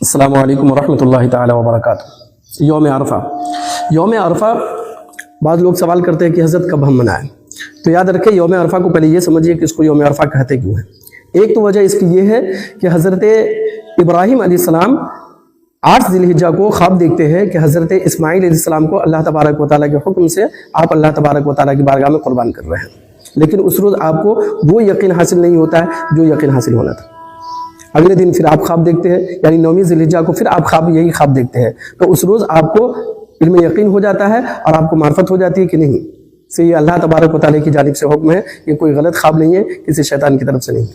अस्सलामु अलैकुम वरहमतुल्लाहि ताला वबरकातुहू। यौम अरफा बाद लोग सवाल करते हैं कि हज़रत कब हम मनाएं। तो याद रखें, यौम अरफा को पहले ये समझिए कि इसको यौम अरफा कहते क्यों हैं। एक तो वजह इसकी ये है कि हज़रत इब्राहीम अलैहिस्सलाम 8 ज़िलहिज्जा को ख्वाब देखते हैं कि हज़रत इस्माईल अलैहिस्सलाम को अल्लाह तबारक व तआला के हुक्म से आप अल्लाह तबारक व तआला की बारगाह में कुर्बान कर रहे हैं, लेकिन उस रोज़ आपको वो यकीन हासिल नहीं होता है जो यकीन हासिल होना था। अगले दिन फिर आप ख्वाब देखते हैं, यानी 9वीं ज़िलहिज्जा को फिर आप यही ख्वाब देखते हैं, तो उस रोज़ आपको इल्म यकीन हो जाता है और आपको मार्फत हो जाती है कि नहीं से ये अल्लाह तबारक व तआला की जानिब से हुक्म है, ये कोई गलत ख्वाब नहीं है, किसी शैतान की तरफ से नहीं।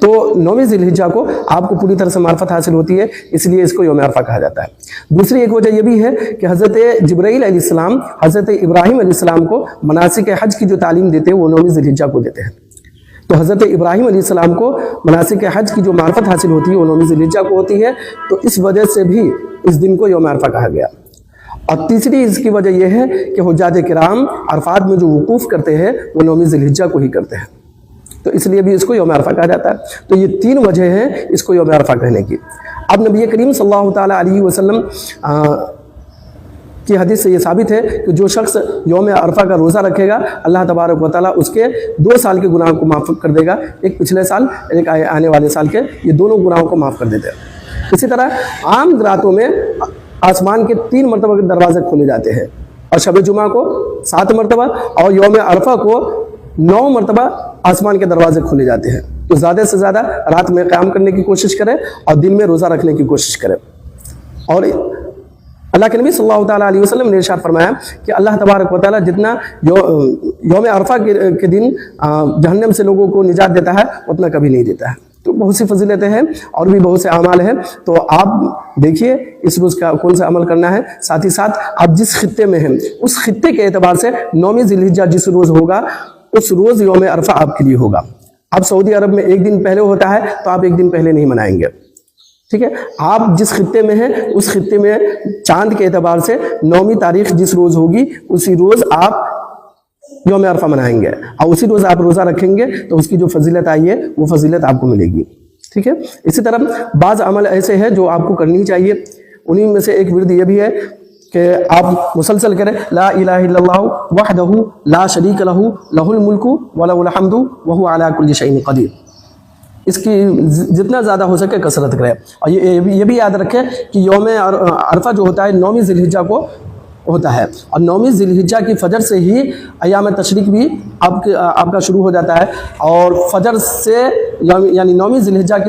तो 9वीं ज़िलहिज्जा को आपको पूरी तरह से मार्फत हासिल होती है, इसलिए इसको यौम अरफा कहा जाता है। दूसरी एक वजह यह भी है कि हज़रत जिब्राईल अलैहिस्सलाम हज़रत इब्राहीम अलैहिस्सलाम को मनासिक हज की जो तालीम देते हैं वो 9वीं ज़िलहिज्जा को देते हैं। तो हज़रत इब्राहीम अलैहिस्सलाम को मनासिक हज की जो मार्फत हासिल होती है वो 9वीं ज़िलहिज्जा को होती है, तो इस वजह से भी इस दिन को यौम अरफा कहा गया। और तीसरी इसकी वजह यह है कि हुज्जाज किराम अरफात में जो वुकूफ़ करते हैं वो 9वीं ज़िलहिज्जा को ही करते हैं, तो इसलिए भी इसको यौम अरफा कहा जाता है। तो ये 3 वजह हैं इसको यौम अरफा कहने की। अब नबी करीम सल्लल्लाहु ताला अलैहि वसल्लम की हदीस से ये साबित है कि जो शख्स यौम अरफा का रोज़ा रखेगा अल्लाह तबारक व तआला उसके 2 साल के गुनाहों को माफ़ कर देगा, एक पिछले साल एक आने वाले साल के, ये दोनों गुनाहों को माफ़ कर देते हैं। इसी तरह आम रातों में आसमान के 3 मरतबा के दरवाजे खोले जाते हैं, और शब जुमा को 7 मरतबा और यौम अरफा को 9 मरतबा आसमान के दरवाजे खोले जाते हैं। तो ज़्यादा से ज़्यादा रात में क़याम करने की कोशिश करें और दिन में रोज़ा रखने की कोशिश करें। और अल्लाह के नबी सल्लल्लाहु ताला अलैहि वसल्लम ने इरशाद फरमाया कि अल्लाह तबारक व तआला जितना यौम अरफा के दिन जहन्नम से लोगों को निजात देता है उतना कभी नहीं देता है। तो बहुत सी फजीलतें हैं और भी बहुत से अमाल हैं, तो आप देखिए इस रोज़ का कौन सा अमल करना है। साथ ही साथ आप जिस खित्ते में हैं उस खित्ते के एतबार से 9वीं ज़िलहिज्जा जिस रोज़ होगा उस रोज़ यौम अरफा आपके लिए होगा। अब सऊदी अरब में 1 दिन पहले होता है तो आप 1 दिन पहले नहीं मनाएंगे, ठीक है। आप जिस खित्ते में हैं उस खित्ते में चांद के एतबार से 9वीं तारीख जिस रोज़ होगी उसी रोज़ आप यौम अरफा मनाएंगे और उसी रोज़ आप रोज़ा रखेंगे, तो उसकी जो फजीलत आई है वो फजीलत आपको मिलेगी, ठीक है। इसी तरह बाज़ अमल ऐसे हैं जो आपको करनी चाहिए, उन्हीं में से एक विर्द ये भी है कि आप मुसलसल करें ला इलाहा इल्लल्लाहु वहदहु ला शरीक लहू लहुल मुल्कु व लहुल हम्दु व हुवा अला कुल्लि शैइन क़दीर। इसकी जितना ज़्यादा हो सके कसरत करें। और ये भी याद रखें कि यौम अरफा जो होता है 9वीं ज़िलहिज्जा को होता है, और 9वीं ज़िलहिज्जा की फ़जर से ही अय्याम तशरीक भी आपका शुरू हो जाता है, और फ़जर से यानी 9वीं ज़िलहिज्जा की